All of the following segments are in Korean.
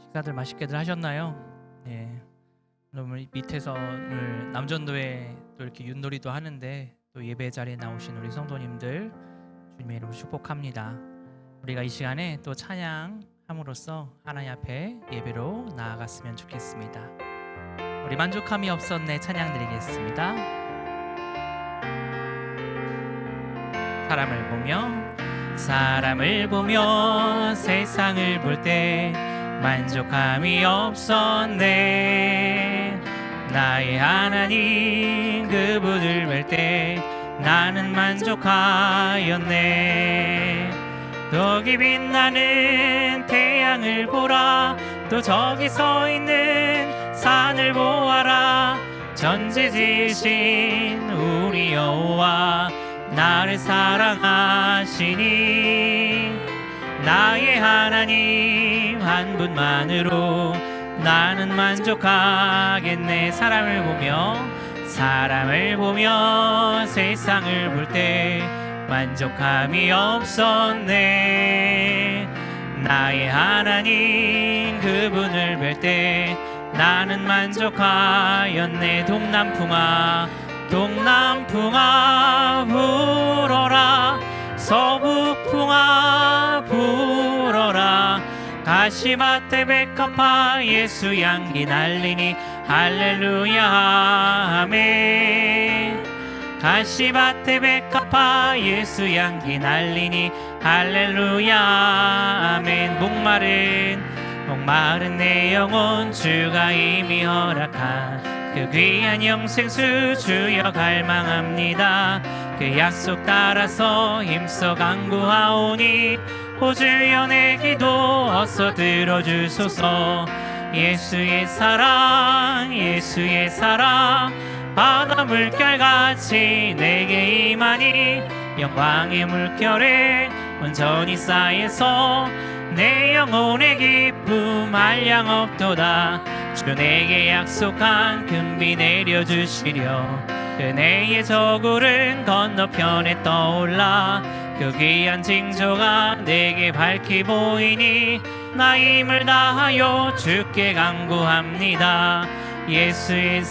식사들 맛있게들 하셨나요? 예. 오늘 밑에서 오늘 남전도에 또 이렇게 윷놀이도 하는데 또 예배 자리에 나오신 우리 성도님들 주님의 이름으로 축복합니다. 우리가 이 시간에 또 찬양함으로써 하나님 앞에 예배로 나아갔으면 좋겠습니다. 우리 만족함이 없었네 찬양 드리겠습니다. 사람을 보며 세상을 볼 때 만족함이 없었네. 나의 하나님 그분을 뵐 때 나는 만족하였네. 저기 빛나는 태양을 보라. 또 저기 서 있는 산을 보아라. 전지 지으신 우리 여호와 나를 사랑하시니 나의 하나님 한 분만으로 나는 만족하겠네. 사람을 보며 세상을 볼 때 만족함이 없었네. 나의 하나님 그분을 뵐 때 나는 만족하였네. 동남풍아 불어라. 서북풍아 불어라. 가시밭에 백합화 예수 향기 날리니 할렐루야 아멘. 가시밭에 백합화 예수 향기 날리니 할렐루야 아멘. 목마른 내 영혼 주가 이미 허락한 그 귀한 영생수 주여 갈망합니다. 그 약속 따라서 힘써 간구하오니 오 주여 내 기도 어서 들어주소서. 예수의 사랑 바다 물결같이 내게 임하니 영광의 물결에 온전히 쌓여서 내 영혼의 기쁨 한량없도다. 주 내게 약속한 금비 내려주시려 은혜의 저구른 건너편에 떠올라. 그 귀한 징조가 내게 밝히 보이니 나 힘을 다하여 주께 간구합니다. 예수의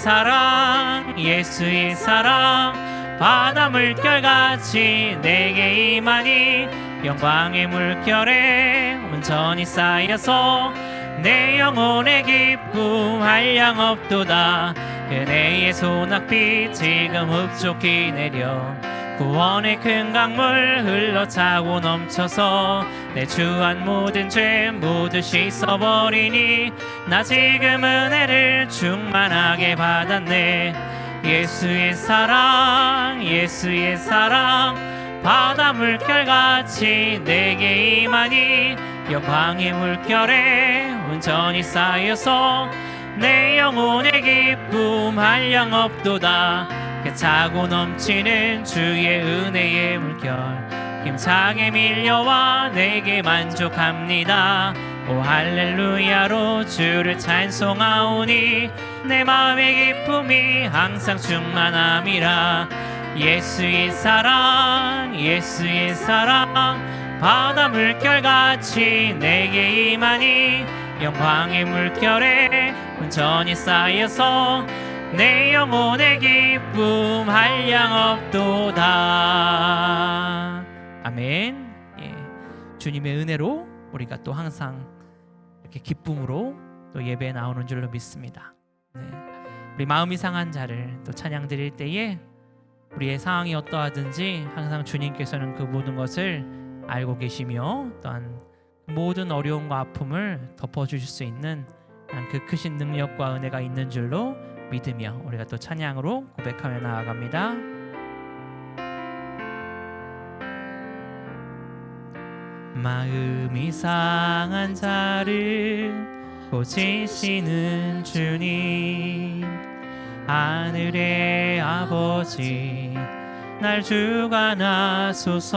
사랑 바다 물결같이 내게 임하니 영광의 물결에 온전히 쌓여서 내 영혼의 기쁨 한량없도다. 은혜의 소낙비 지금 흡족히 내려 구원의 큰 강물 흘러차고 넘쳐서 내 주한 모든 죄 모두 씻어버리니 나 지금 은혜를 충만하게 받았네. 예수의 사랑 바다 물결같이 내게 임하니 영광의 물결에 온전히 쌓여서 내 영혼의 기쁨 한량없도다. 차고 넘치는 주의 은혜의 물결 힘차게 밀려와 내게 만족합니다. 오 할렐루야로 주를 찬송하오니 내 마음의 기쁨이 항상 충만함이라. 예수의 사랑 바다 물결같이 내게 임하니 영광의 물결에 온전히 쌓여서 내 영혼의 기쁨 한량없도다. 아멘. 예. 주님의 은혜로 우리가 또 항상 이렇게 기쁨으로 또 예배에 나오는 줄로 믿습니다. 네. 우리 마음이 상한 자를 또 찬양 드릴 때에 우리의 상황이 어떠하든지 항상 주님께서는 그 모든 것을 알고 계시며 또한 모든 어려움과 아픔을 덮어주실 수 있는 그 크신 능력과 은혜가 있는 줄로 믿으며 우리가 또 찬양으로 고백하며 나아갑니다. 마음이 상한 자를 고치시는 주님, 하늘의 아버지 날 주관하소서.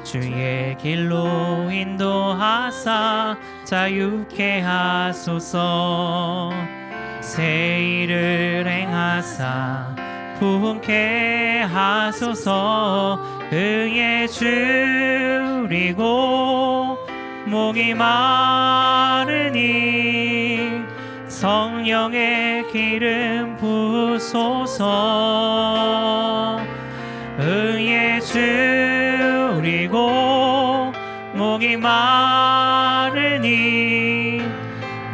주의 길로 인도하사 자유케 하소서. 새 일을 행하사 부흥케 하소서. 의에 줄이고 목이 마르니 성령의 기름 부소서. 의에 줄이고 목이 마르니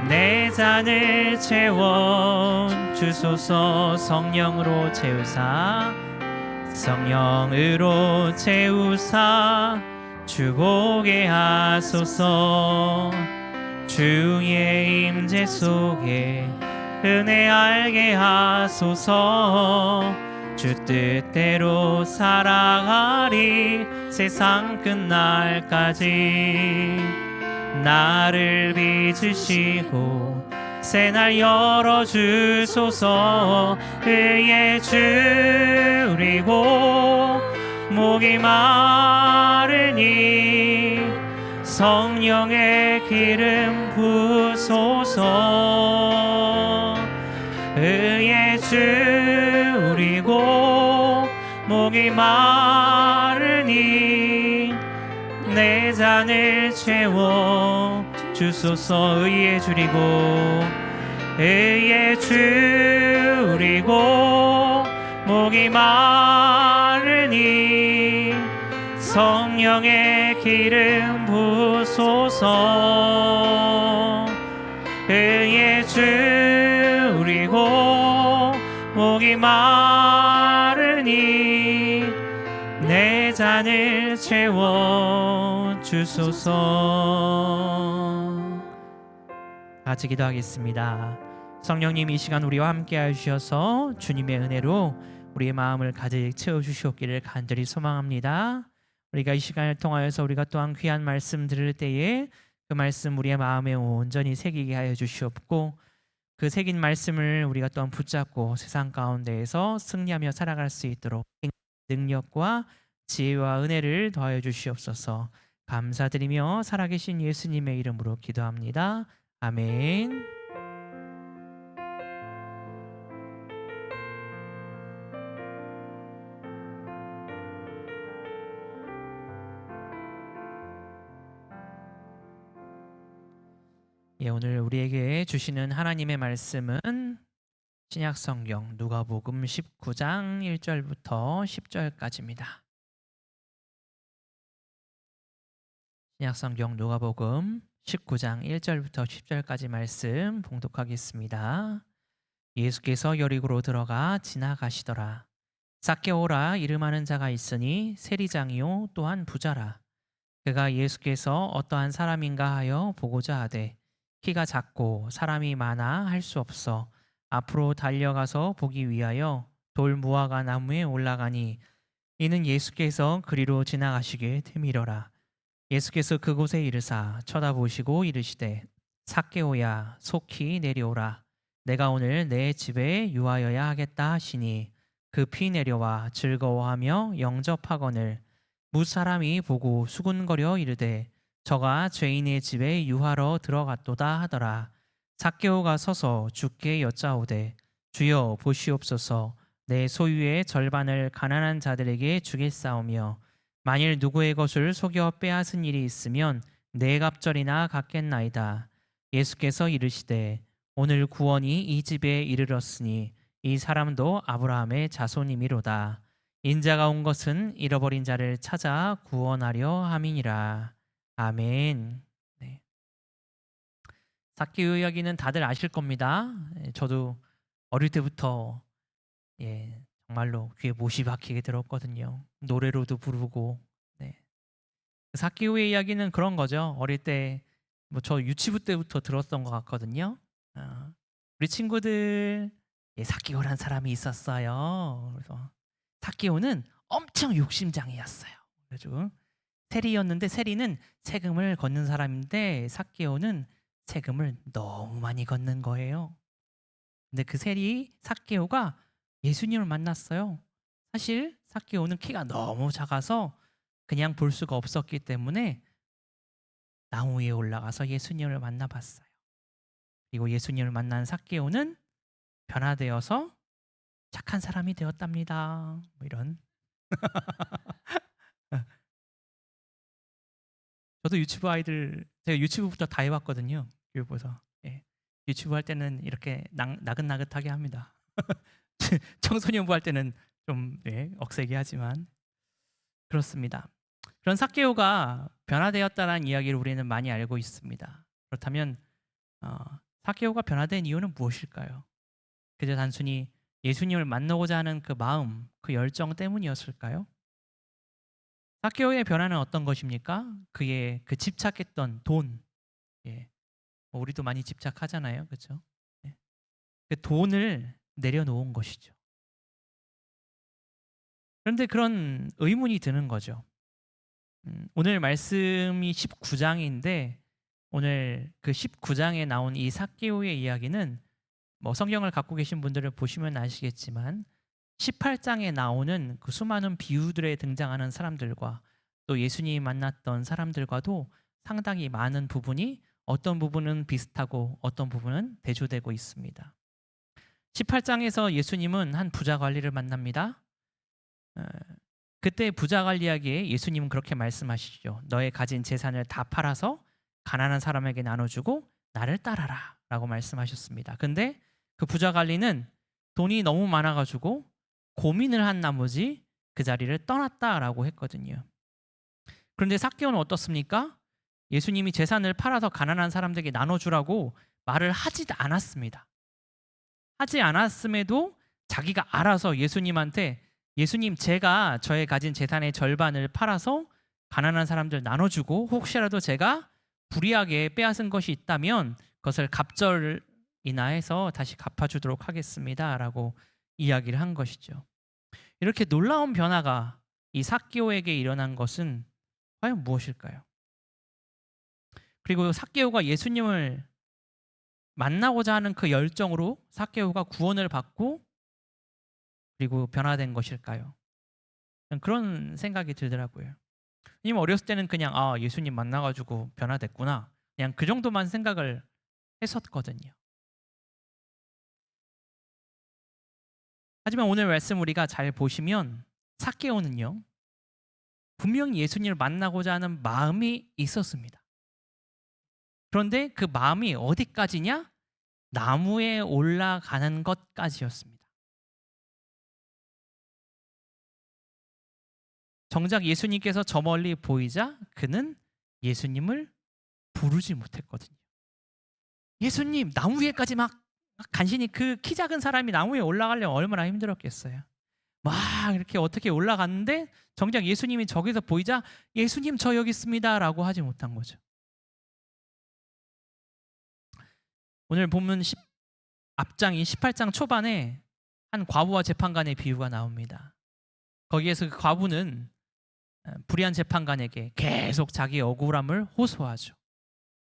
내 잔을 채워 주소서. 성령으로 채우사 성령으로 채우사 주보게 하소서. 주의 임재 속에 은혜 알게 하소서. 주 뜻대로 살아가리 세상 끝날까지. 나를 빚으시고 새날 열어주소서. 의에 줄이고 목이 마르니 성령의 기름 부소서. 의에 줄이고 목이 마르니 내 잔을 채워 주소서. 의에 줄이고 의에 줄이고 목이 마르니 성령의 기름 부소서. 의에 줄이고 목이 마르니 내 잔을 채워 주소서. 같이 기도하겠습니다. 성령님, 이 시간 우리와 함께 하셔서 주님의 은혜로 우리의 마음을 가득 채워주시옵기를 간절히 소망합니다. 우리가 이 시간을 통하여서 우리가 또한 귀한 말씀 들을 때에 그 말씀 우리의 마음에 온전히 새기게 하여 주시옵고, 그 새긴 말씀을 우리가 또한 붙잡고 세상 가운데에서 승리하며 살아갈 수 있도록 능력과 지혜와 은혜를 더하여 주시옵소서. 감사드리며 살아계신 예수님의 이름으로 기도합니다. 아멘. 오늘 우리에게 주시는 하나님의 말씀은 신약성경 누가복음 19장 1절부터 10절까지입니다. 신약성경 누가복음 19장 1절부터 10절까지 말씀 봉독하겠습니다. 예수께서 여리고로 들어가 지나가시더라. 삭개오라 이름하는 자가 있으니 세리장이요 또한 부자라. 그가 예수께서 어떠한 사람인가 하여 보고자 하되 키가 작고 사람이 많아 할 수 없어 앞으로 달려가서 보기 위하여 돌 무화과 나무에 올라가니 이는 예수께서 그리로 지나가시게 되밀어라. 예수께서 그곳에 이르사 쳐다보시고 이르시되 삭개오야 속히 내려오라. 내가 오늘 내 집에 유하여야 하겠다 하시니 급히 내려와 즐거워하며 영접하거늘 무사람이 보고 수군거려 이르되 저가 죄인의 집에 유하러 들어갔도다 하더라. 삭개오가 서서 주께 여짜오되 주여 보시옵소서. 내 소유의 절반을 가난한 자들에게 주겠사오며 만일 누구의 것을 속여 빼앗은 일이 있으면 네 갑절이나 갚겠나이다. 예수께서 이르시되 오늘 구원이 이 집에 이르렀으니 이 사람도 아브라함의 자손이미로다. 인자가 온 것은 잃어버린 자를 찾아 구원하려 함이니라. 아멘. 네. 삭개오 이야기는 다들 아실 겁니다. 저도 어릴 때부터 정말로 귀에 못이 박히게 들었거든요. 노래로도 부르고. 네. 삭개오의 이야기는 그런 거죠. 어릴 때 저 유치부 때부터 들었던 것 같거든요. 우리 친구들 삭개오란 사람이 있었어요. 그래서 삭개오는 엄청 욕심장이었어요. 그래가지고 세리였는데 세리는 세금을 걷는 사람인데 삭개오는 세금을 너무 많이 걷는 거예요. 근데 그 세리 삭개오가 예수님을 만났어요. 사실 삭개오는 키가 너무 작아서 그냥 볼 수가 없었기 때문에 나무 위에 올라가서 예수님을 만나봤어요. 그리고 예수님을 만난 삭개오는 변화되어서 착한 사람이 되었답니다. 이런. 저도 유튜브 아이들 제가 유튜브부터 다 해봤거든요. 교육보서. 예. 유튜브 할 때는 이렇게 나긋나긋하게 합니다. 청소년부 할 때는 좀 억세게 하지만 그렇습니다. 그런 삭개오가 변화되었다는 이야기를 우리는 많이 알고 있습니다. 그렇다면 삭개오가 변화된 이유는 무엇일까요? 그저 단순히 예수님을 만나고자 하는 그 마음, 그 열정 때문이었을까요? 삭개오의 변화는 어떤 것입니까? 그의 그 집착했던 돈, 예. 우리도 많이 집착하잖아요, 그렇죠? 예. 그 돈을 내려놓은 것이죠. 그런데 그런 의문이 드는 거죠. 오늘 말씀이 19장인데 오늘 그 19장에 나온 이 삭개오의 이야기는 뭐 성경을 갖고 계신 분들을 보시면 아시겠지만 18장에 나오는 그 수많은 비유들에 등장하는 사람들과 또 예수님이 만났던 사람들과도 상당히 많은 부분이 어떤 부분은 비슷하고 어떤 부분은 대조되고 있습니다. 18장에서 예수님은 한 부자 관리를 만납니다. 그때 부자 관리에게 예수님은 그렇게 말씀하시죠. 너의 가진 재산을 다 팔아서 가난한 사람에게 나눠주고 나를 따라라 라고 말씀하셨습니다. 근데 그 부자 관리는 돈이 너무 많아가지고 고민을 한 나머지 그 자리를 떠났다라고 했거든요. 그런데 삭개오는 어떻습니까? 예수님이 재산을 팔아서 가난한 사람들에게 나눠주라고 말을 하지도 않았습니다. 하지 않았음에도 자기가 알아서 예수님한테 예수님 제가 저의 가진 재산의 절반을 팔아서 가난한 사람들 나눠주고 혹시라도 제가 불의하게 빼앗은 것이 있다면 그것을 갑절이나 해서 다시 갚아주도록 하겠습니다 라고 이야기를 한 것이죠. 이렇게 놀라운 변화가 이 삭개오에게 일어난 것은 과연 무엇일까요? 그리고 삭개오가 예수님을 만나고자 하는 그 열정으로 삭개오가 구원을 받고 그리고 변화된 것일까요? 그런 생각이 들더라고요. 왜냐면 어렸을 때는 그냥 예수님 만나가지고 변화됐구나 그냥 그 정도만 생각을 했었거든요. 하지만 오늘 말씀 우리가 잘 보시면 삭개오는요 분명히 예수님을 만나고자 하는 마음이 있었습니다. 그런데 그 마음이 어디까지냐? 나무에 올라가는 것까지였습니다. 정작 예수님께서 저 멀리 보이자 그는 예수님을 부르지 못했거든요. 예수님 나무 위에까지 막 간신히 그 키 작은 사람이 나무 위에 올라가려면 얼마나 힘들었겠어요. 막 이렇게 어떻게 올라갔는데 정작 예수님이 저기서 보이자 예수님 저 여기 있습니다 라고 하지 못한 거죠. 오늘 본문 앞장인 18장 초반에 한 과부와 재판관의 비유가 나옵니다. 거기에서 그 과부는 불의한 재판관에게 계속 자기의 억울함을 호소하죠.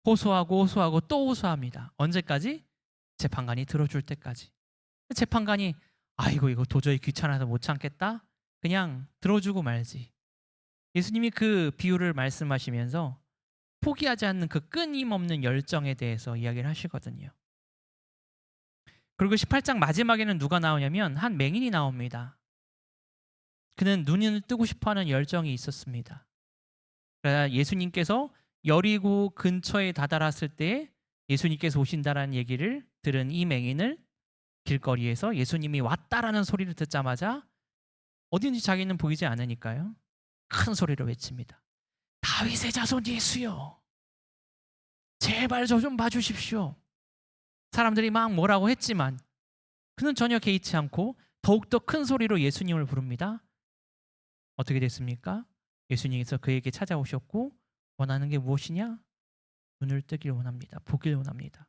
호소하고 또 호소합니다. 언제까지? 재판관이 들어줄 때까지. 재판관이 아이고 이거 도저히 귀찮아서 못 참겠다. 그냥 들어주고 말지. 예수님이 그 비유를 말씀하시면서 포기하지 않는 그 끊임없는 열정에 대해서 이야기를 하시거든요. 그리고 18장 마지막에는 누가 나오냐면 한 맹인이 나옵니다. 그는 눈을 뜨고 싶어하는 열정이 있었습니다. 그러나 예수님께서 여리고 근처에 다다랐을 때 예수님께서 오신다라는 얘기를 들은 이 맹인을 길거리에서 예수님이 왔다라는 소리를 듣자마자 어딘지 자기는 보이지 않으니까요. 큰 소리로 외칩니다. 다윗의 자손 예수여, 제발 저 좀 봐주십시오. 사람들이 막 뭐라고 했지만 그는 전혀 개의치 않고 더욱더 큰 소리로 예수님을 부릅니다. 어떻게 됐습니까? 예수님께서 그에게 찾아오셨고 원하는 게 무엇이냐? 눈을 뜨길 원합니다. 보길 원합니다.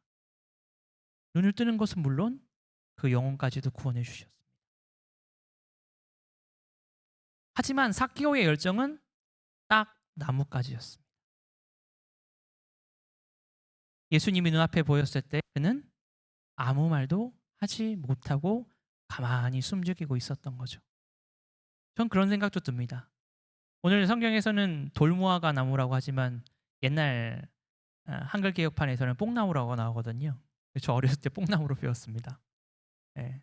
눈을 뜨는 것은 물론 그 영혼까지도 구원해 주셨습니다. 하지만 삭개오의 열정은 딱 나무까지였습니다. 예수님이 눈앞에 보였을 때 그는 아무 말도 하지 못하고 가만히 숨죽이고 있었던 거죠. 전 그런 생각도 듭니다. 오늘 성경에서는 돌무화과 나무라고 하지만 옛날 한글 개혁판에서는 뽕나무라고 나오거든요. 저 어렸을 때 뽕나무로 배웠습니다. 네.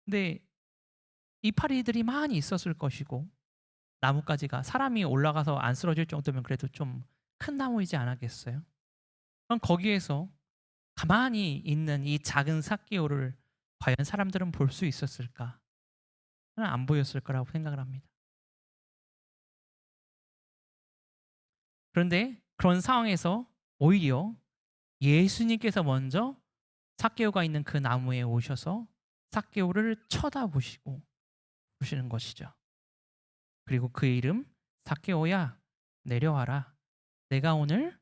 근데 이파리들이 많이 있었을 것이고 나뭇가지가 사람이 올라가서 안 쓰러질 정도면 그래도 좀 큰 나무이지 않았겠어요? 그럼 거기에서 가만히 있는 이 작은 삭개오를 과연 사람들은 볼 수 있었을까? 저는 안 보였을 거라고 생각을 합니다. 그런데 그런 상황에서 오히려 예수님께서 먼저 삭개오가 있는 그 나무에 오셔서 삭개오를 쳐다보시고 보시는 것이죠. 그리고 그의 이름 삭개오야 내려와라. 내가 오늘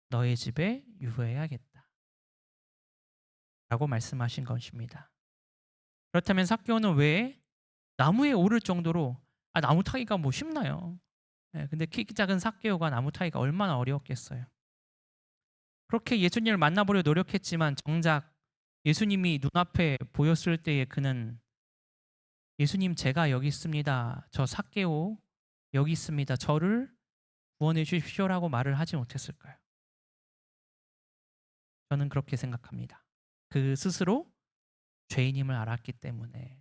너의 집에 유배해야겠다. 라고 말씀하신 것입니다. 그렇다면 삭개오는 왜 나무에 오를 정도로 나무 타기가 뭐 쉽나요? 근데 키 작은 삭개오가 나무 타기가 얼마나 어려웠겠어요. 그렇게 예수님을 만나보려 노력했지만 정작 예수님이 눈앞에 보였을 때에 그는 예수님 제가 여기 있습니다. 저 삭개오 여기 있습니다. 저를 구원해 주십시오라고 말을 하지 못했을까요? 저는 그렇게 생각합니다. 그 스스로 죄인임을 알았기 때문에.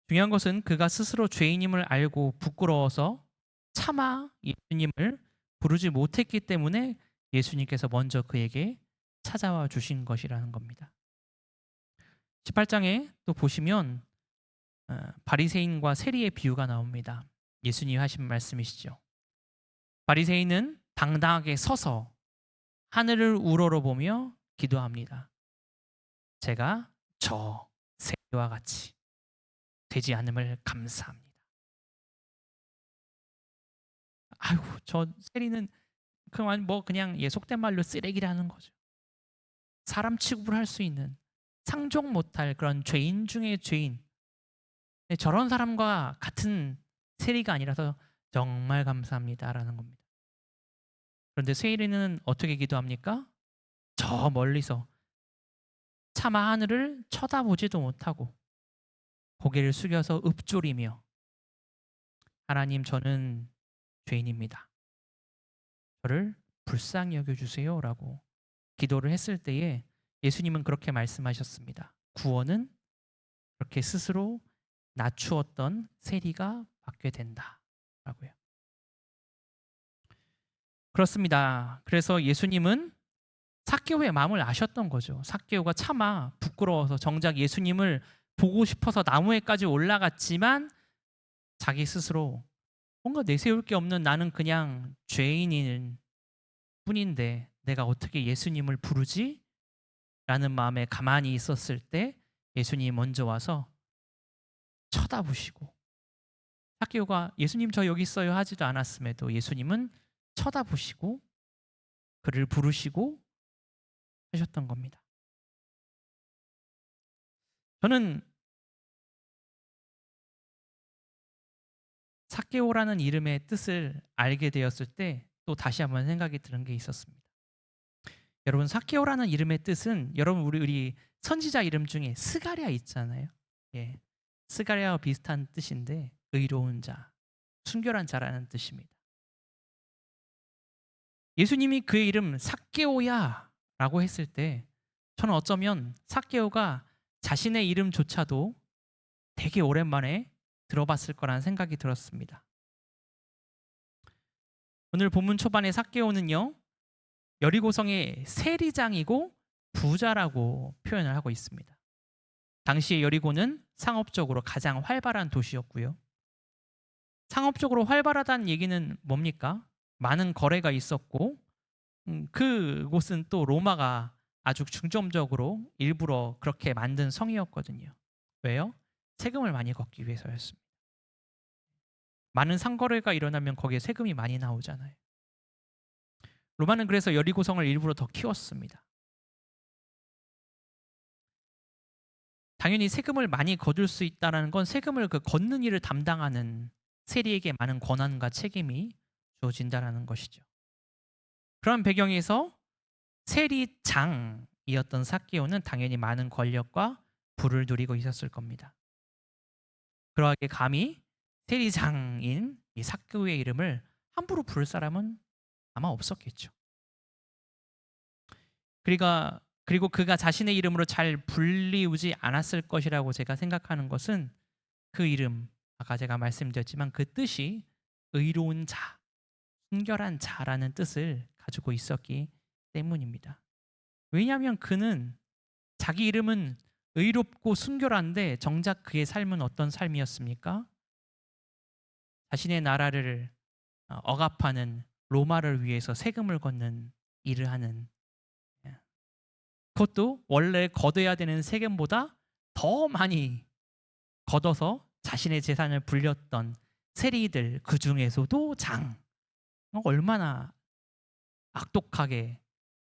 중요한 것은 그가 스스로 죄인임을 알고 부끄러워서 차마 예수님을 부르지 못했기 때문에 예수님께서 먼저 그에게 찾아와 주신 것이라는 겁니다. 18장에 또 보시면 바리새인과 세리의 비유가 나옵니다. 예수님이 하신 말씀이시죠. 바리새인은 당당하게 서서 하늘을 우러러보며 기도합니다. 제가 저 세리와 같이 되지 않음을 감사합니다. 아이고 저 세리는 그냥 속된 말로 쓰레기라는 거죠. 사람 취급을 할 수 있는 상종 못할 그런 죄인 중의 죄인. 저런 사람과 같은 세리가 아니라서 정말 감사합니다라는 겁니다. 그런데 세리는 어떻게 기도합니까? 저 멀리서 차마 하늘을 쳐다보지도 못하고 고개를 숙여서 읊조리며 하나님 저는 죄인입니다. 저를 불쌍히 여겨주세요라고 기도를 했을 때에 예수님은 그렇게 말씀하셨습니다. 구원은 그렇게 스스로 낮추었던 세리가 받게 된다라고요. 그렇습니다. 그래서 예수님은 삭개오의 마음을 아셨던 거죠. 삭개오가 차마 부끄러워서 정작 예수님을 보고 싶어서 나무에까지 올라갔지만 자기 스스로 뭔가 내세울 게 없는 나는 그냥 죄인인 뿐인데 내가 어떻게 예수님을 부르지? 라는 마음에 가만히 있었을 때 예수님이 먼저 와서 쳐다보시고 삭개오가 예수님 저 여기 있어요 하지도 않았음에도 예수님은 쳐다보시고 그를 부르시고 하셨던 겁니다. 저는 삭개오라는 이름의 뜻을 알게 되었을 때 또 다시 한번 생각이 드는 게 있었습니다. 여러분 삭개오라는 이름의 뜻은 여러분 우리 선지자 이름 중에 스가랴 있잖아요. 예, 스가랴와 비슷한 뜻인데 의로운 자, 순결한 자라는 뜻입니다. 예수님이 그의 이름 삭개오야라고 했을 때 저는 어쩌면 삭개오가 자신의 이름조차도 되게 오랜만에 들어봤을 거라는 생각이 들었습니다. 오늘 본문 초반에 삭개오는요 여리고성의 세리장이고 부자라고 표현을 하고 있습니다. 당시의 여리고는 상업적으로 가장 활발한 도시였고요. 상업적으로 활발하다는 얘기는 뭡니까? 많은 거래가 있었고 그곳은 또 로마가 아주 중점적으로 일부러 그렇게 만든 성이었거든요. 왜요? 세금을 많이 걷기 위해서였습니다. 많은 상거래가 일어나면 거기에 세금이 많이 나오잖아요. 로마는 그래서 여리고성을 일부러 더 키웠습니다. 당연히 세금을 많이 거둘 수 있다는 건 세금을 걷는 일을 담당하는 세리에게 많은 권한과 책임이 주어진다는 것이죠. 그런 배경에서 세리장이었던 삭개오는 당연히 많은 권력과 부를 누리고 있었을 겁니다. 그러하게 감히 세리장인 이 삭개오의 이름을 함부로 부를 사람은 아마 없었겠죠. 그리고 그가 자신의 이름으로 잘 불리우지 않았을 것이라고 제가 생각하는 것은 그 이름 아까 제가 말씀드렸지만 그 뜻이 의로운 자, 순결한 자라는 뜻을 가지고 있었기 때문입니다. 왜냐하면 그는 자기 이름은 의롭고 순결한데 정작 그의 삶은 어떤 삶이었습니까? 자신의 나라를 억압하는 로마를 위해서 세금을 걷는 일을 하는, 예. 그것도 원래 걷어야 되는 세금보다 더 많이 걷어서 자신의 재산을 불렸던 세리들, 그 중에서도 장, 얼마나 악독하게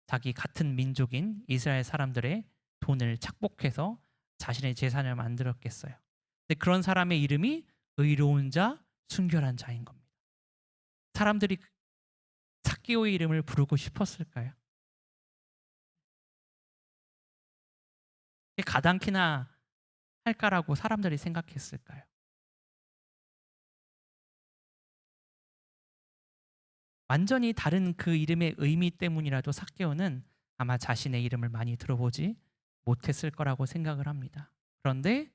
자기 같은 민족인 이스라엘 사람들의 돈을 착복해서 자신의 재산을 만들었겠어요. 근데 그런 사람의 이름이 의로운 자, 순결한 자인 겁니다. 사람들이 삭개오의 이름을 부르고 싶었을까요? 가당키나 할까라고 사람들이 생각했을까요? 완전히 다른 그 이름의 의미 때문이라도 삭개오는 아마 자신의 이름을 많이 들어보지 못했을 거라고 생각을 합니다. 그런데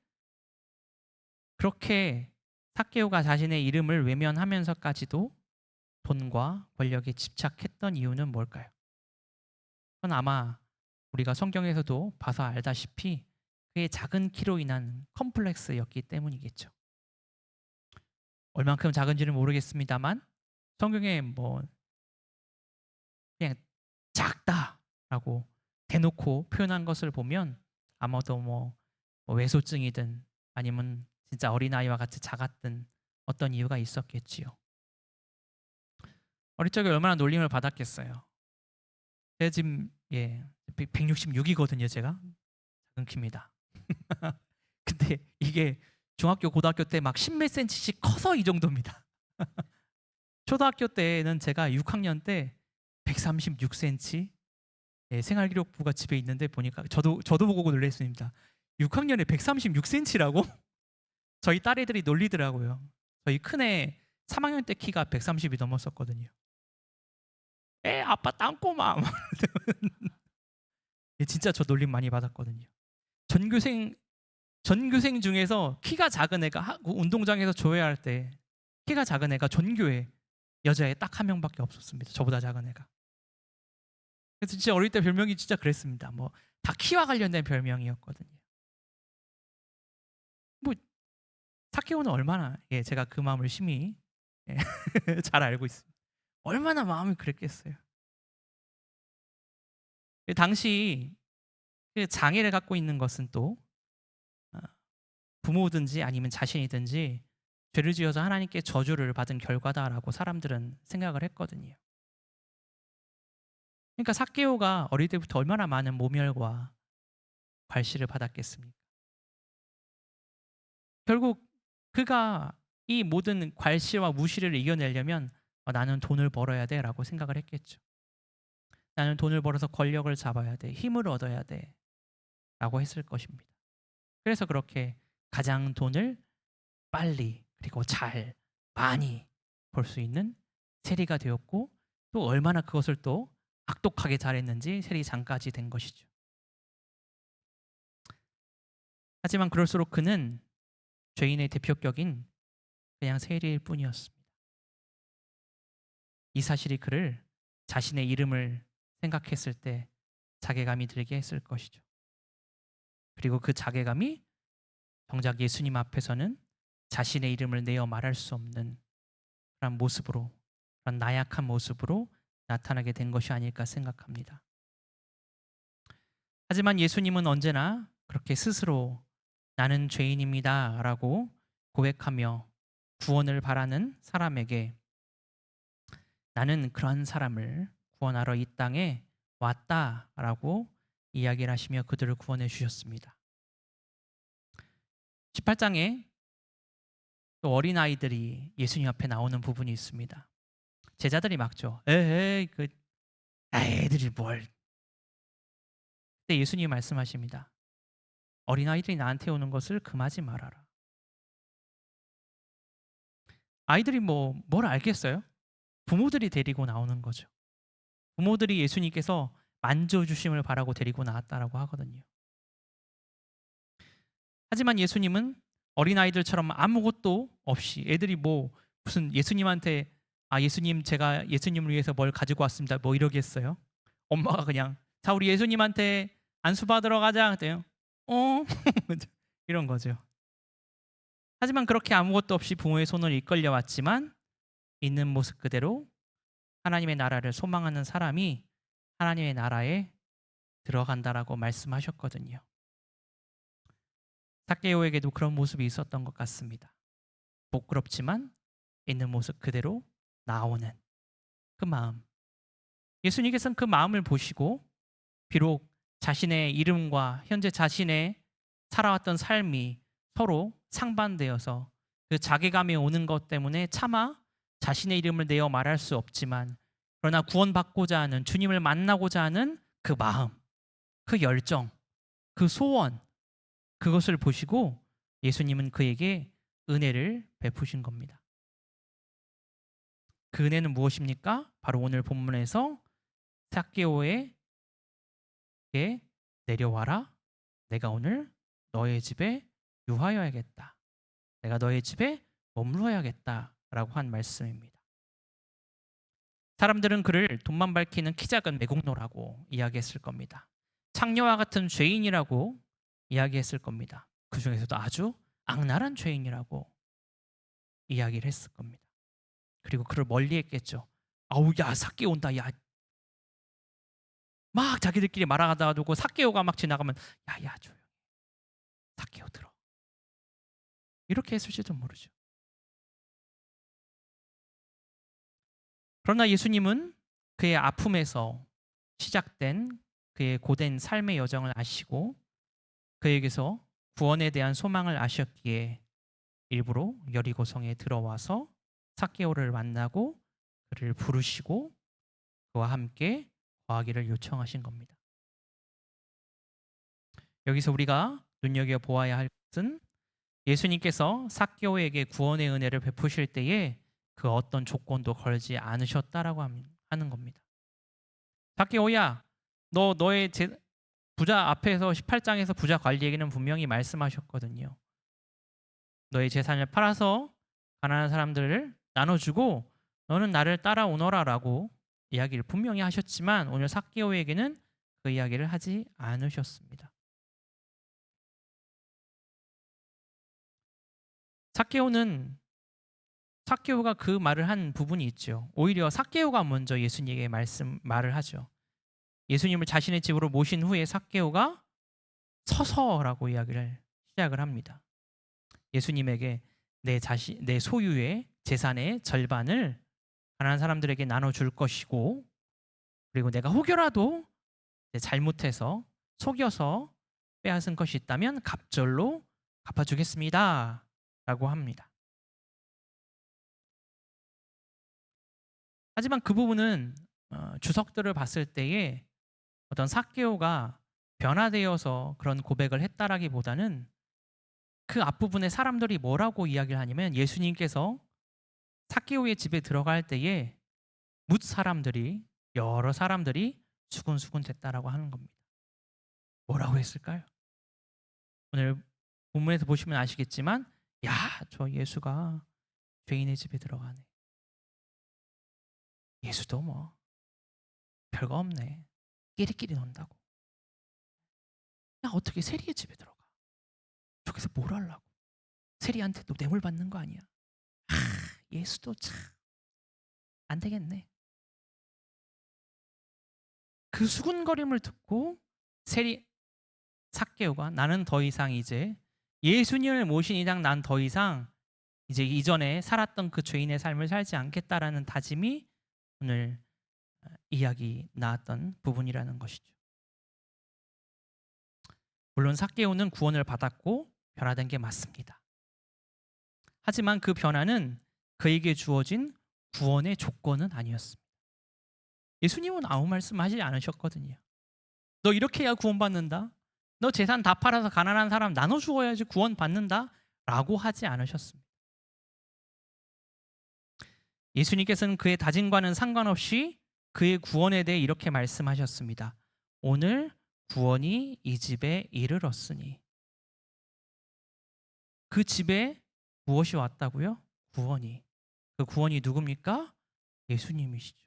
그렇게 삭개오가 자신의 이름을 외면하면서까지도 돈과 권력에 집착했던 이유는 뭘까요? 그건 아마 우리가 성경에서도 봐서 알다시피 그의 작은 키로 인한 컴플렉스였기 때문이겠죠. 얼만큼 작은지는 모르겠습니다만 성경에 뭐 그냥 작다라고 대놓고 표현한 것을 보면 아마도 뭐 외소증이든 아니면 진짜 어린아이와 같이 작았든 어떤 이유가 있었겠지요. 어릴 적에 얼마나 놀림을 받았겠어요. 제가 지금 166이거든요. 제가 작은 키입니다. 근데 이게 중학교 고등학교 때 막 10몇 센치씩 커서 이 정도입니다. 초등학교 때는 제가 6학년 때 136cm, 생활기록부가 집에 있는데 보니까 저도 보고 놀랐습니다. 6학년에 136cm라고? 저희 딸애들이 놀리더라고요. 저희 큰애 3학년 때 키가 130이 넘었었거든요. 아빠 땅꼬마. 진짜 저 놀림 많이 받았거든요. 전교생 중에서 키가 작은 애가 운동장에서 조회할 때 키가 작은 애가 전교에 여자애 딱 한 명밖에 없었습니다. 저보다 작은 애가. 그래서 진짜 어릴 때 별명이 진짜 그랬습니다. 뭐 다 키와 관련된 별명이었거든요. 뭐 사케오는 얼마나 제가 그 마음을 심히 잘 알고 있습니다. 얼마나 마음이 그랬겠어요. 당시 그 장애를 갖고 있는 것은 또 어, 부모든지 아니면 자신이든지 죄를 지어서 하나님께 저주를 받은 결과다라고 사람들은 생각을 했거든요. 그러니까 삭개오가 어릴 때부터 얼마나 많은 모멸과 괄시를 받았겠습니까? 결국 그가 이 모든 괄시와 무시를 이겨내려면 나는 돈을 벌어야 돼라고 생각을 했겠죠. 나는 돈을 벌어서 권력을 잡아야 돼, 힘을 얻어야 돼라고 했을 것입니다. 그래서 그렇게 가장 돈을 빨리 그리고 잘 많이 벌 수 있는 세리가 되었고 또 얼마나 그것을 또 악독하게 잘했는지 세리장까지 된 것이죠. 하지만 그럴수록 그는 죄인의 대표격인 그냥 세리일 뿐이었습니다. 이 사실이 그를 자신의 이름을 생각했을 때 자괴감이 들게 했을 것이죠. 그리고 그 자괴감이 정작 예수님 앞에서는 자신의 이름을 내어 말할 수 없는 그런 모습으로, 그런 나약한 모습으로 나타나게 된 것이 아닐까 생각합니다. 하지만 예수님은 언제나 그렇게 스스로 나는 죄인입니다 라고 고백하며 구원을 바라는 사람에게 나는 그런 사람을 구원하러 이 땅에 왔다라고 이야기를 하시며 그들을 구원해 주셨습니다. 18장에 또 어린아이들이 예수님 앞에 나오는 부분이 있습니다. 제자들이 막죠. 에이, 애들이 뭘. 그때 예수님이 말씀하십니다. 어린아이들이 나한테 오는 것을 금하지 말아라. 아이들이 뭘 알겠어요? 부모들이 데리고 나오는 거죠. 부모들이 예수님께서 만져주심을 바라고 데리고 나왔다라고 하거든요. 하지만 예수님은 어린아이들처럼 아무것도 없이 애들이 뭐 무슨 예수님한테 예수님 제가 예수님을 위해서 뭘 가지고 왔습니다 뭐 이러겠어요? 엄마가 그냥 자 우리 예수님한테 안수 받으러 가자 그때요. 어? 이런 거죠. 하지만 그렇게 아무것도 없이 부모의 손을 이끌려 왔지만 있는 모습 그대로 하나님의 나라를 소망하는 사람이 하나님의 나라에 들어간다라고 말씀하셨거든요. 삭개오에게도 그런 모습이 있었던 것 같습니다. 부끄럽지만 있는 모습 그대로 나오는 그 마음. 예수님께서는 그 마음을 보시고 비록 자신의 이름과 현재 자신의 살아왔던 삶이 서로 상반되어서 그 자괴감이 오는 것 때문에 차마 자신의 이름을 내어 말할 수 없지만 그러나 구원받고자 하는 주님을 만나고자 하는 그 마음, 그 열정, 그 소원 그것을 보시고 예수님은 그에게 은혜를 베푸신 겁니다. 그 은혜는 무엇입니까? 바로 오늘 본문에서 삭개오에게 내려와라. 내가 오늘 너의 집에 유하여야겠다. 내가 너의 집에 머물러야겠다라고 한 말씀입니다. 사람들은 그를 돈만 밝히는 키 작은 매국노라고 이야기했을 겁니다. 창녀와 같은 죄인이라고 이야기했을 겁니다. 그 중에서도 아주 악랄한 죄인이라고 이야기를 했을 겁니다. 그리고 그를 멀리했겠죠. 아우 야 삭개오 온다. 야 막 자기들끼리 말아가다가 두고 삭개오가 막 지나가면 야야 조용히 삭개오 들어. 이렇게 했을지도 모르죠. 그러나 예수님은 그의 아픔에서 시작된 그의 고된 삶의 여정을 아시고 그에게서 구원에 대한 소망을 아셨기에 일부러 여리고성에 들어와서 삭개오를 만나고 그를 부르시고 그와 함께 거하기를 요청하신 겁니다. 여기서 우리가 눈여겨보아야 할 것은 예수님께서 삭개오에게 구원의 은혜를 베푸실 때에 그 어떤 조건도 걸지 않으셨다라고 하는 겁니다. 삭개오야, 너의 부자 앞에서 18장에서 부자 관리에게는 분명히 말씀하셨거든요. 너의 재산을 팔아서 가난한 사람들을 나눠주고 너는 나를 따라오너라라고 이야기를 분명히 하셨지만 오늘 삭개오에게는 그 이야기를 하지 않으셨습니다. 삭개오가 그 말을 한 부분이 있죠. 오히려 삭개오가 먼저 예수님에게 말을 하죠. 예수님을 자신의 집으로 모신 후에 삭개오가 서서라고 이야기를 시작을 합니다. 예수님에게 내 소유의 재산의 절반을 가난한 사람들에게 나눠줄 것이고 그리고 내가 혹여라도 잘못해서 속여서 빼앗은 것이 있다면 갑절로 갚아주겠습니다 라고 합니다. 하지만 그 부분은 주석들을 봤을 때에 어떤 삭개오가 변화되어서 그런 고백을 했다라기보다는 그 앞부분에 사람들이 뭐라고 이야기를 하냐면 예수님께서 삭개오의 집에 들어갈 때에 여러 사람들이 수군수군 됐다라고 하는 겁니다. 뭐라고 했을까요? 오늘 본문에서 보시면 아시겠지만 야, 저 예수가 죄인의 집에 들어가네. 예수도 뭐 별거 없네. 끼리끼리 논다고. 야, 어떻게 세리의 집에 들어가? 저기서 뭘 하려고? 세리한테도 뇌물 받는 거 아니야? 예수도 참 안 되겠네. 그 수군거림을 듣고 삭개오가 나는 더 이상 이제 예수님을 모신 이상 난 더 이상 이제 이전에 살았던 그 죄인의 삶을 살지 않겠다라는 다짐이 오늘 이야기 나왔던 부분이라는 것이죠. 물론 삭개오는 구원을 받았고 변화된 게 맞습니다. 하지만 그 변화는 그에게 주어진 구원의 조건은 아니었습니다. 예수님은 아무 말씀하지 않으셨거든요. 너 이렇게 해야 구원받는다. 너 재산 다 팔아서 가난한 사람 나눠 주어야지 구원받는다 라고 하지 않으셨습니다. 예수님께서는 그의 다짐과는 상관없이 그의 구원에 대해 이렇게 말씀하셨습니다. 오늘 구원이 이 집에 이르렀으니 그 집에 무엇이 왔다고요? 구원이. 그 구원이 누굽니까? 예수님이시죠.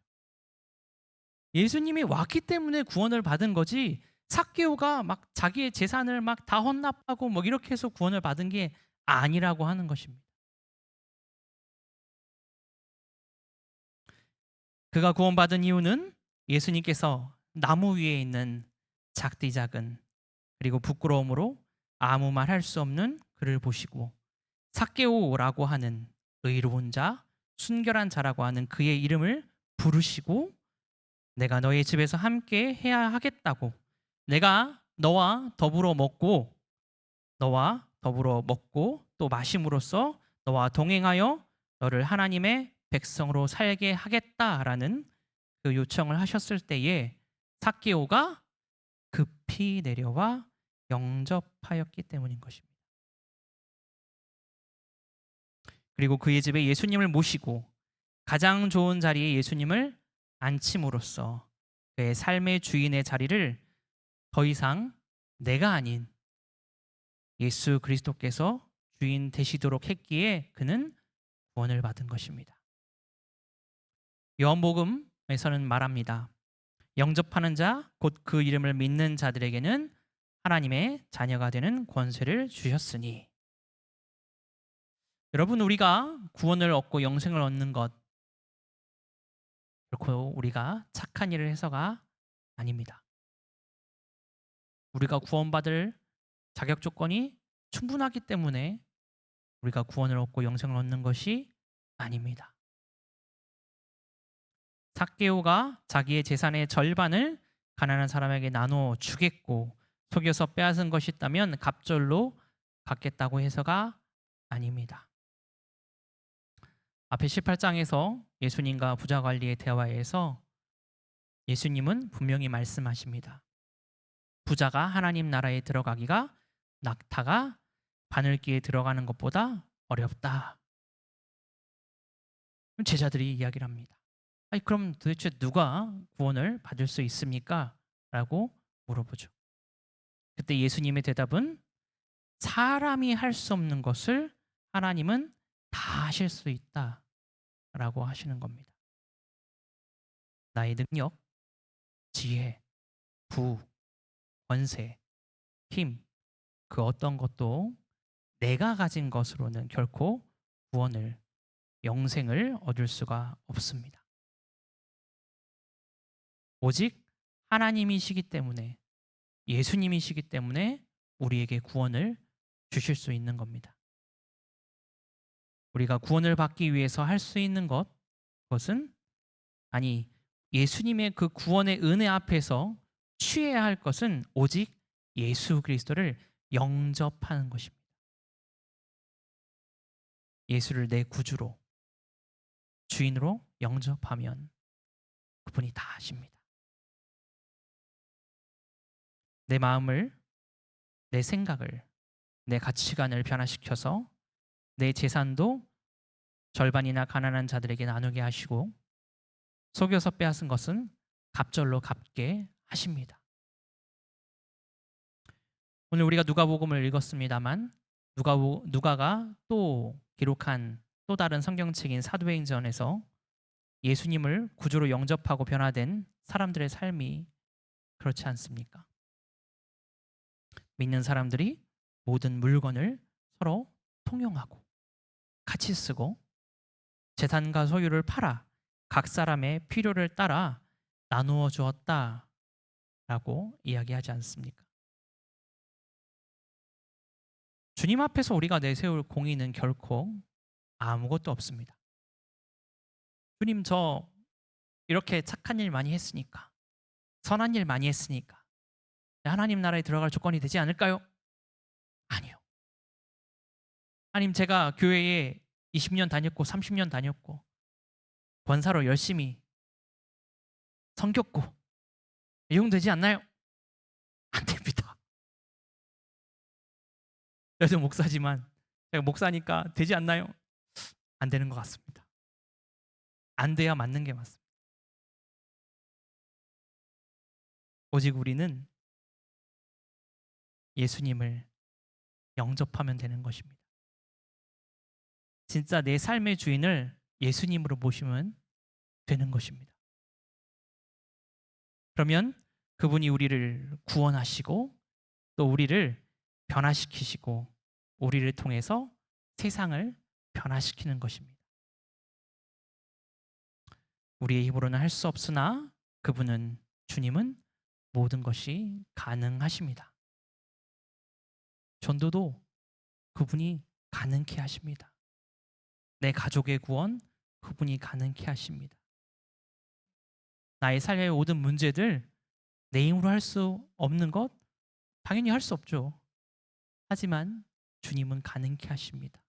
예수님이 왔기 때문에 구원을 받은 거지, 삭개오가 막 자기의 재산을 막 다 헌납하고 뭐 이렇게 해서 구원을 받은 게 아니라고 하는 것입니다. 그가 구원받은 이유는 예수님께서 나무 위에 있는 작디 작은, 그리고 부끄러움으로 아무 말 할 수 없는 그를 보시고, 삭개오라고 하는 의로운 자, 순결한 자라고 하는 그의 이름을 부르시고, 내가 너의 집에서 함께 해야 하겠다고, 내가 너와 더불어 먹고 또 마심으로써 너와 동행하여 너를 하나님의 백성으로 살게 하겠다라는 그 요청을 하셨을 때에 삭개오가 급히 내려와 영접하였기 때문인 것입니다. 그리고 그의 집에 예수님을 모시고 가장 좋은 자리에 예수님을 앉힘으로써 그의 삶의 주인의 자리를 더 이상 내가 아닌 예수 그리스도께서 주인 되시도록 했기에 그는 구원을 받은 것입니다. 요한복음에서는 말합니다. 영접하는 자, 곧 그 이름을 믿는 자들에게는 하나님의 자녀가 되는 권세를 주셨으니. 여러분, 우리가 구원을 얻고 영생을 얻는 것, 결코 우리가 착한 일을 해서가 아닙니다. 우리가 구원받을 자격 조건이 충분하기 때문에 우리가 구원을 얻고 영생을 얻는 것이 아닙니다. 삭개오가 자기의 재산의 절반을 가난한 사람에게 나누어 주겠고 속여서 빼앗은 것이 있다면 갑절로 갚겠다고 해서가 아닙니다. 앞에 18장에서 예수님과 부자 관리의 대화에서 예수님은 분명히 말씀하십니다. 부자가 하나님 나라에 들어가기가 낙타가 바늘기에 들어가는 것보다 어렵다. 제자들이 이야기를 합니다. 아니, 그럼 도대체 누가 구원을 받을 수 있습니까? 라고 물어보죠. 그때 예수님의 대답은 사람이 할 수 없는 것을 하나님은 다 하실 수 있다 라고 하시는 겁니다. 나의 능력, 지혜, 부, 권세, 힘, 그 어떤 것도 내가 가진 것으로는 결코 구원을, 영생을 얻을 수가 없습니다. 오직 하나님이시기 때문에, 예수님이시기 때문에 우리에게 구원을 주실 수 있는 겁니다. 우리가 구원을 받기 위해서 할 수 있는 그것은, 아니, 예수님의 그 구원의 은혜 앞에서 취해야 할 것은 오직 예수 그리스도를 영접하는 것입니다. 예수를 내 구주로, 주인으로 영접하면 그분이 다 하십니다. 내 마음을, 내 생각을, 내 가치관을 변화시켜서 내 재산도 절반이나 가난한 자들에게 나누게 하시고 속여서 빼앗은 것은 갑절로 갚게 하십니다. 오늘 우리가 누가복음을 읽었습니다만 누가가 또 기록한 또 다른 성경책인 사도행전에서 예수님을 구주로 영접하고 변화된 사람들의 삶이 그렇지 않습니까? 믿는 사람들이 모든 물건을 서로 통용하고 같이 쓰고 재산과 소유를 팔아 각 사람의 필요를 따라 나누어 주었다라고 이야기하지 않습니까? 주님 앞에서 우리가 내세울 공의는 결코 아무것도 없습니다. 주님, 저 이렇게 착한 일 많이 했으니까, 선한 일 많이 했으니까 하나님 나라에 들어갈 조건이 되지 않을까요? 아니요. 하나님, 제가 교회에 20년 다녔고 30년 다녔고 권사로 열심히 섬겼고 이용되지 않나요? 안 됩니다. 그래도 목사지만 제가 목사니까 되지 않나요? 안 되는 것 같습니다. 안 돼야 맞는 게 맞습니다. 오직 우리는 예수님을 영접하면 되는 것입니다. 진짜 내 삶의 주인을 예수님으로 모시면 되는 것입니다. 그러면 그분이 우리를 구원하시고 또 우리를 변화시키시고 우리를 통해서 세상을 변화시키는 것입니다. 우리의 힘으로는 할 수 없으나 그분은 주님은 모든 것이 가능하십니다. 전도도 그분이 가능케 하십니다. 내 가족의 구원 그분이 가능케 하십니다. 나의 삶의 모든 문제들 내 힘으로 할 수 없는 것 당연히 할 수 없죠. 하지만 주님은 가능케 하십니다.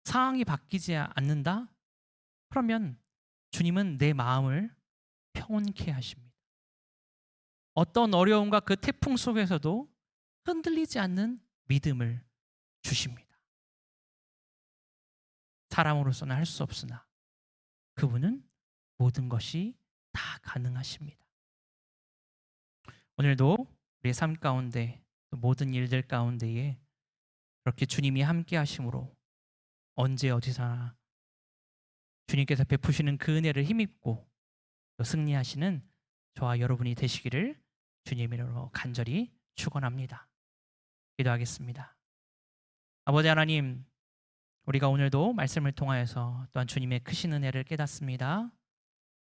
상황이 바뀌지 않는다? 그러면 주님은 내 마음을 평온케 하십니다. 어떤 어려움과 그 태풍 속에서도 흔들리지 않는 믿음을 주십니다. 사람으로서는 할 수 없으나 그분은 모든 것이 다 가능하십니다. 오늘도 우리의 삶 가운데 모든 일들 가운데에 그렇게 주님이 함께 하심으로 언제 어디서나 주님께서 베푸시는 그 은혜를 힘입고 또 승리하시는 저와 여러분이 되시기를 주님 이름으로 간절히 축원합니다. 기도하겠습니다. 아버지 하나님, 우리가 오늘도 말씀을 통하여서 또한 주님의 크신 은혜를 깨닫습니다.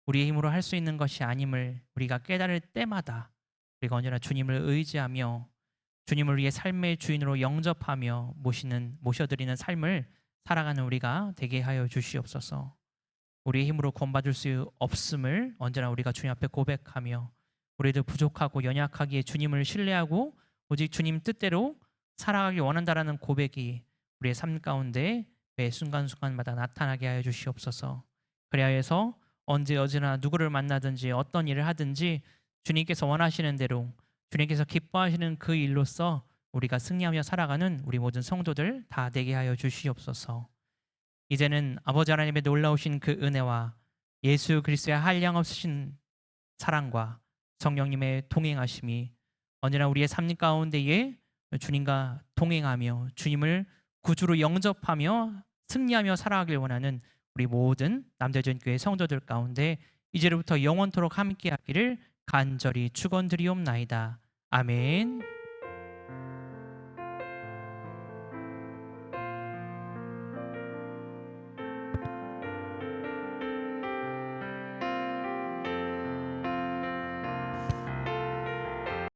우리의 힘으로 할 수 있는 것이 아님을 우리가 깨달을 때마다 우리가 언제나 주님을 의지하며 주님을 위해 삶의 주인으로 영접하며 모셔드리는 삶을 살아가는 우리가 되게 하여 주시옵소서. 우리의 힘으로 구원받을 수 없음을 언제나 우리가 주님 앞에 고백하며 우리도 부족하고 연약하기에 주님을 신뢰하고 오직 주님 뜻대로 살아가기 원한다라는 고백이 우리의 삶 가운데 매 순간순간마다 나타나게 하여 주시옵소서. 그리하여서 언제 어디나 누구를 만나든지 어떤 일을 하든지 주님께서 원하시는 대로 주님께서 기뻐하시는 그 일로서 우리가 승리하며 살아가는 우리 모든 성도들 다 되게 하여 주시옵소서. 이제는 아버지 하나님의 놀라우신 그 은혜와 예수 그리스도의 한량없으신 사랑과 성령님의 동행하심이 언제나 우리의 삶 가운데에 주님과 동행하며 주님을 구주로 영접하며 승리하며 살아가길 원하는 우리 모든 남대전 교회 성도들 가운데 이제로부터 영원토록 함께하기를 간절히 축원드리옵나이다. 아멘.